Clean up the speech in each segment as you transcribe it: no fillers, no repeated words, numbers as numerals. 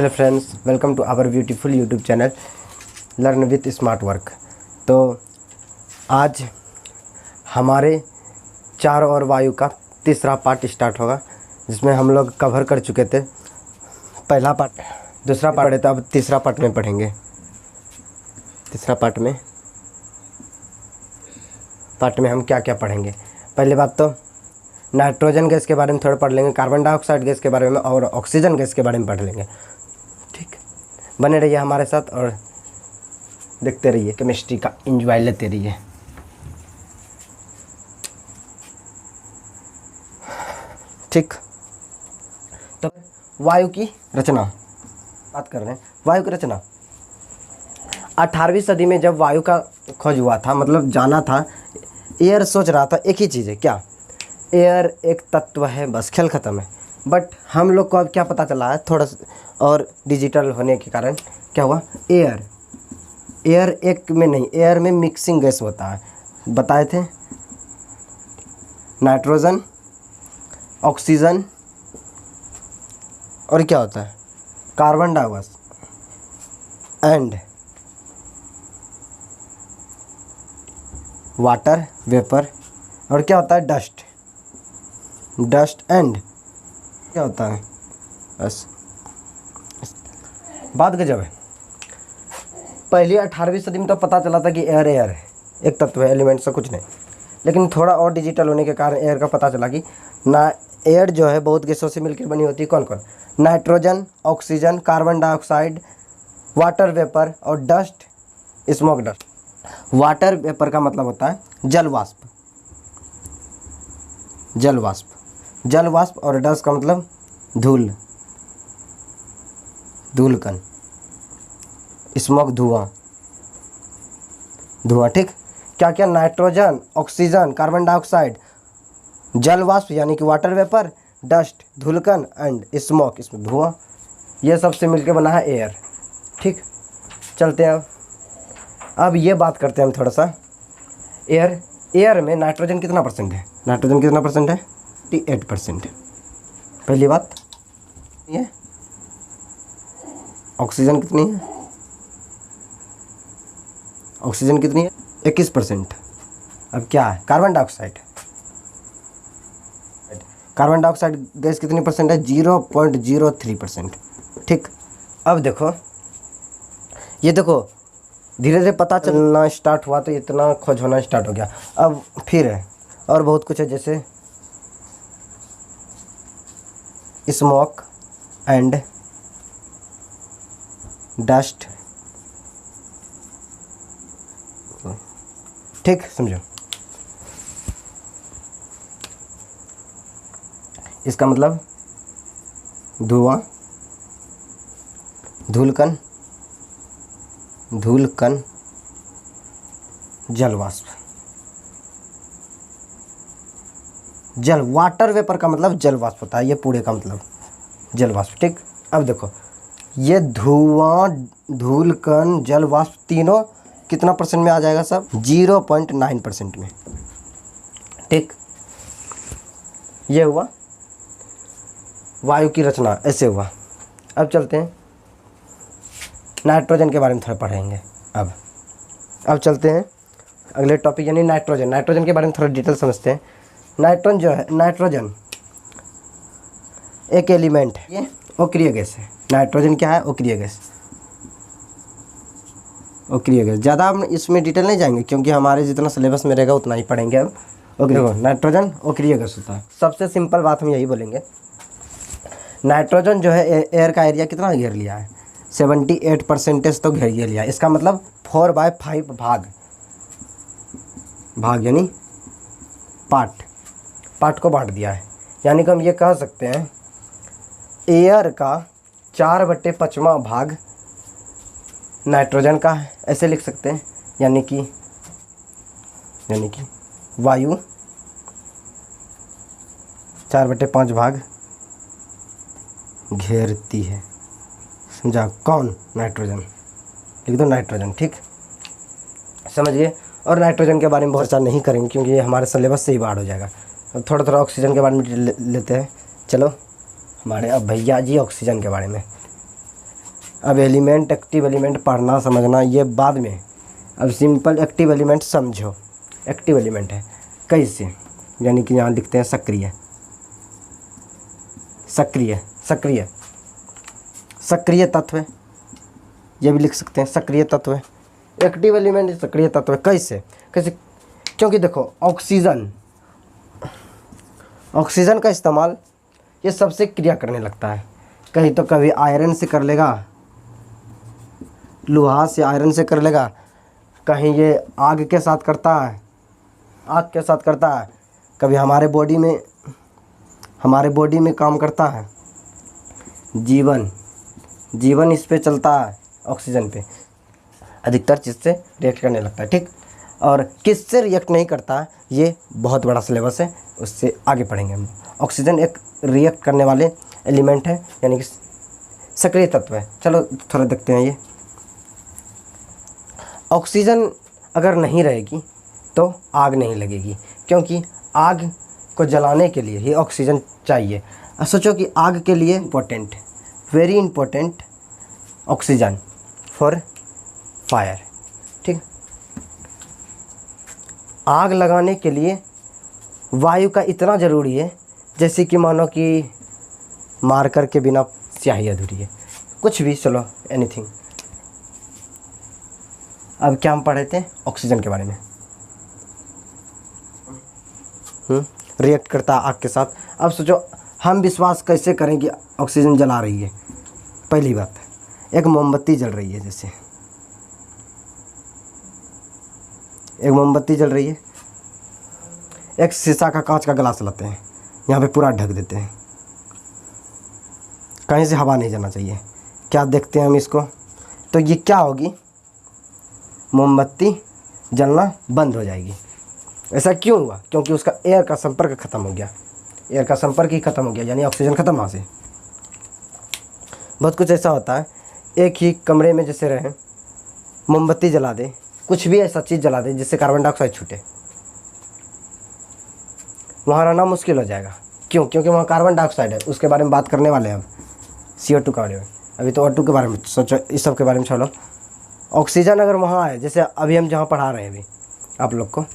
Hello friends, welcome to our beautiful YouTube channel learn with smart work. तो आज हमारे चार और वायु का तीसरा पार्ट स्टार्ट होगा, जिसमें हम लोग कवर कर चुके थे पहला पार्ट, दूसरा पार्ट है, तो अब तीसरा पार्ट में पढ़ेंगे। तीसरा पार्ट में हम क्या क्या पढ़ेंगे। पहली बात तो नाइट्रोजन गैस के बारे में थोड़ा पढ़ लेंगे, कार्बन डाइऑक्साइड गैस के बारे में और ऑक्सीजन गैस के बारे में पढ़ लेंगे। ठीक, बने रहिए हमारे साथ और देखते रहिए, केमिस्ट्री का एंजॉय लेते रहिए। ठीक, तो वायु की रचना बात कर रहे हैं। वायु की रचना 18वीं सदी में जब वायु का खोज हुआ था, मतलब जाना था, एयर सोच रहा था एक ही चीज़ है, क्या एयर एक तत्व है, बस खेल ख़त्म है। बट हम लोग को अब क्या पता चला है, थोड़ा और डिजिटल होने के कारण क्या हुआ, एयर एक में नहीं, एयर में मिक्सिंग गैस होता है। बताए थे नाइट्रोजन, ऑक्सीजन और क्या होता है, carbon dioxide and water vapour, और क्या होता है, डस्ट एंड क्या होता है, बस बात गजब है। पहली 18वीं सदी में तो पता चला था कि एयर है, एक तत्व है, एलिमेंट से कुछ नहीं। लेकिन थोड़ा और डिजिटल होने के कारण एयर का पता चला कि ना, एयर जो है बहुत गैसों से मिलकर बनी होती है। कौन कौन, nitrogen, oxygen, carbon dioxide, water vapour और dust, smoke dust. Water vapour का मतलब होता है जल वाष्प, जल वाष्प और डस्ट का मतलब धूलकण, स्मोक धुआं। ठीक, क्या क्या, नाइट्रोजन, ऑक्सीजन, कार्बन डाइऑक्साइड, जल वाष्प यानी कि वाटर वेपर, डस्ट धूलकण एंड स्मोक इसमें धुआं, ये सब से मिलकर बना है एयर। ठीक, चलते हैं अब ये बात करते हैं हम थोड़ा सा। एयर में नाइट्रोजन कितना परसेंट है, 58%। पहली बात ये, ऑक्सीजन कितनी है, 21%। अब क्या है, कार्बन डाइऑक्साइड गैस कितनी परसेंट है, 0.03%। ठीक, अब देखो, ये देखो धीरे धीरे पता चलना स्टार्ट हुआ, तो इतना खोज होना स्टार्ट हो गया। अब फिर है और बहुत कुछ है, जैसे स्मोक एंड डस्ट। ठीक, समझो, इसका मतलब धुआं, धूलकण, जल वाष्प, वाटर वेपर का मतलब जल वाष्प होता है, ये पूरे का मतलब जल वाष्प। ठीक, अब देखो ये धुआं, धूलकण, जल वाष्प तीनों कितना परसेंट में आ जाएगा, सब 0.9% में। ठीक, ये हुआ वायु की रचना, ऐसे हुआ। अब चलते हैं नाइट्रोजन के बारे में थोड़ा पढ़ेंगे। अब चलते हैं अगले टॉपिक, यानी नाइट्रोजन के बारे में थोड़ा डिटेल समझते हैं। नाइट्रोजन एक एलिमेंट है, ये अक्रिय गैस है। नाइट्रोजन क्या है, अक्रिय गैस। ज़्यादा हम इसमें डिटेल नहीं जाएंगे, क्योंकि हमारे जितना सिलेबस में रहेगा उतना ही पढ़ेंगे अब। ओके, नाइट्रोजन अक्रिय गैस होता है। सबसे सिंपल बात हम यही बोलेंगे, नाइट्रोजन जो है एयर का एरिया कितना घेर लिया है, 78% तो घेर लिया। इसका मतलब 4/5 भाग यानी पार्ट को बांट दिया है। यानी कि हम ये कह सकते हैं एयर का 4/5वां भाग नाइट्रोजन का है, ऐसे लिख सकते हैं। यानी कि वायु 4/5 भाग घेरती है, समझा। कौन, नाइट्रोजन, लिख दो नाइट्रोजन। ठीक, समझ गए। और नाइट्रोजन के बारे में बहुत चर्चा नहीं करेंगे, क्योंकि ये हमारे सिलेबस से ही बाहर हो जाएगा। थोड़ा थोड़ा ऑक्सीजन के बारे में लेते हैं। चलो हमारे अब भैया जी ऑक्सीजन के बारे में। अब एलिमेंट, एक्टिव एलिमेंट पढ़ना समझना ये बाद में। अब सिंपल एक्टिव एलिमेंट समझो। एक्टिव एलिमेंट है कैसे, यानी कि यहाँ लिखते हैं सक्रिय, सक्रिय सक्रिय सक्रिय तत्व, ये भी लिख सकते हैं सक्रिय तत्व। एक्टिव एलिमेंट सक्रिय तत्व कैसे कैसे, क्योंकि देखो ऑक्सीजन का इस्तेमाल ये सबसे क्रिया करने लगता है। कहीं तो कभी आयरन से कर लेगा, लोहा से आयरन से कर लेगा, कहीं ये आग के साथ करता है, आग के साथ करता है, कभी हमारे बॉडी में काम करता है। जीवन इस पे चलता है, ऑक्सीजन पे अधिकतर चीज़ से रिएक्ट करने लगता है। ठीक, और किससे रिएक्ट नहीं करता ये बहुत बड़ा सिलेबस है, उससे आगे पढ़ेंगे हम। ऑक्सीजन एक रिएक्ट करने वाले एलिमेंट है, यानी कि सक्रिय तत्व है। चलो थोड़ा देखते हैं ये। ऑक्सीजन अगर नहीं रहेगी तो आग नहीं लगेगी, क्योंकि आग को जलाने के लिए ही ऑक्सीजन चाहिए। अब सोचो कि आग के लिए important, very important oxygen for fire. ठीक, आग लगाने के लिए वायु का इतना ज़रूरी है, जैसे कि मानो कि मार्कर के बिना स्याही अधूरी है, कुछ भी, चलो एनीथिंग। अब क्या हम पढ़े थे ऑक्सीजन के बारे में, रिएक्ट करता आग के साथ। अब सोचो हम विश्वास कैसे करें कि ऑक्सीजन जला रही है। पहली बात, एक मोमबत्ती जल रही है, जैसे एक मोमबत्ती जल रही है, एक शीशा का कांच का गिलास लाते हैं, यहाँ पे पूरा ढक देते हैं, कहीं से हवा नहीं जाना चाहिए। क्या देखते हैं हम इसको, तो ये क्या होगी, मोमबत्ती जलना बंद हो जाएगी। ऐसा क्यों हुआ, क्योंकि उसका एयर का संपर्क खत्म हो गया, एयर का संपर्क ही खत्म हो गया, यानी ऑक्सीजन खत्म वहाँ से। बहुत कुछ ऐसा होता है, एक ही कमरे में जैसे रहें, मोमबत्ती जला दे, कुछ भी ऐसा चीज़ जला दे जिससे कार्बन डाइऑक्साइड छूटे, वहाँ रहना मुश्किल हो जाएगा। क्यों, क्योंकि वहाँ कार्बन डाइऑक्साइड है। उसके बारे में बात करने वाले हैं अब, CO2 के बारे में। अभी तो O2 के बारे में सोचो, इस सब के बारे में छोड़ो। ऑक्सीजन अगर वहाँ है, जैसे अभी हम जहाँ पढ़ा रहे हैं अभी आप लोग को,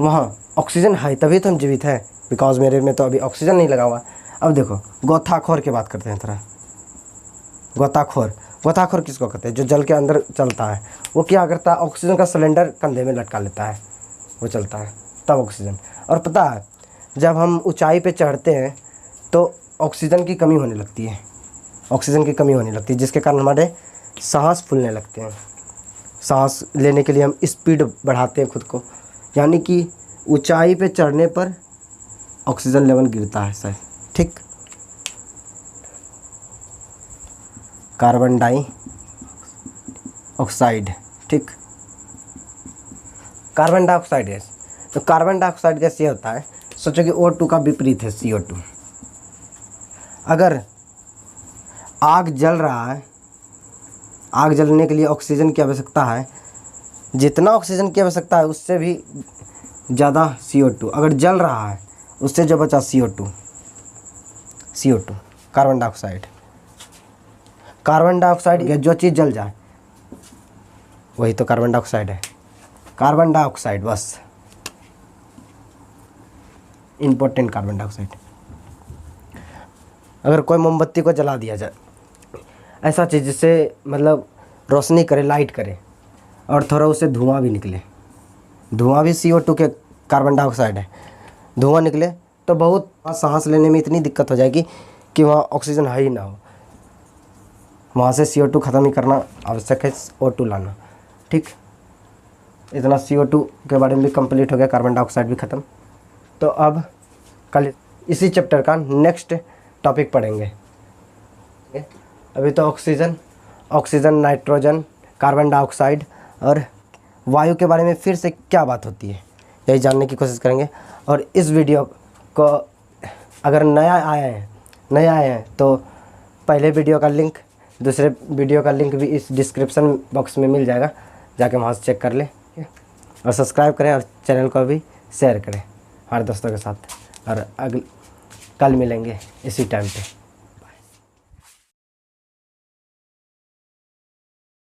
वहाँ ऑक्सीजन है तभी तो हम जीवित हैं, बिकॉज मेरे में तो अभी ऑक्सीजन नहीं लगा हुआ। अब देखो गोताखोर की बात करते हैं थोड़ा। गोताखोर किसको कहते हैं, जो जल के अंदर चलता है। वो क्या करता है, ऑक्सीजन का सिलेंडर कंधे में लटका लेता है, वो चलता है तब ऑक्सीजन। और पता है जब हम ऊंचाई पे चढ़ते हैं तो ऑक्सीजन की कमी होने लगती है, ऑक्सीजन की कमी होने लगती है, जिसके कारण हमारे सांस फूलने लगते हैं। सांस लेने के लिए हम स्पीड बढ़ाते हैं खुद को, यानी कि ऊंचाई पे चढ़ने पर ऑक्सीजन लेवल गिरता है सर। ठीक, कार्बन डाइऑक्साइड, ठीक, कार्बन डाइऑक्साइड गैस। तो कार्बन डाइऑक्साइड गैस ये होता है, सोचो कि O2 का विपरीत है CO2। अगर आग जल रहा है, आग जलने के लिए ऑक्सीजन की आवश्यकता है, जितना ऑक्सीजन की आवश्यकता है उससे भी ज़्यादा CO2 अगर जल रहा है, उससे जो बचा CO2 carbon dioxide. Carbon dioxide जो चीज़ जल जाए वही तो कार्बन डाइऑक्साइड है। कार्बन डाइऑक्साइड बस इम्पोर्टेंट, कार्बन डाइऑक्साइड। अगर कोई मोमबत्ती को जला दिया जाए, ऐसा चीज़ जिससे मतलब रोशनी करे, लाइट करे, और थोड़ा उससे धुआं भी निकले, धुआं भी CO2 के कार्बन डाइऑक्साइड है, धुआं निकले तो बहुत सांस लेने में इतनी दिक्कत हो जाएगी कि वहाँ ऑक्सीजन है ही ना हो, वहाँ से CO2 ख़त्म ही करना आवश्यक है, O2 लाना। ठीक, इतना CO2 के बारे में भी कंप्लीट हो गया, कार्बन डाइऑक्साइड भी ख़त्म। तो अब कल इसी चैप्टर का नेक्स्ट टॉपिक पढ़ेंगे। अभी तो ऑक्सीजन, नाइट्रोजन, कार्बन डाइऑक्साइड और वायु के बारे में फिर से क्या बात होती है, यही जानने की कोशिश करेंगे। और इस वीडियो को अगर नया आए हैं तो पहले वीडियो का लिंक, दूसरे वीडियो का लिंक भी इस डिस्क्रिप्शन बॉक्स में मिल जाएगा, जाके वहाँ से चेक कर लें और सब्सक्राइब करें और चैनल को भी शेयर करें हमारे दोस्तों के साथ। और कल मिलेंगे इसी टाइम पे।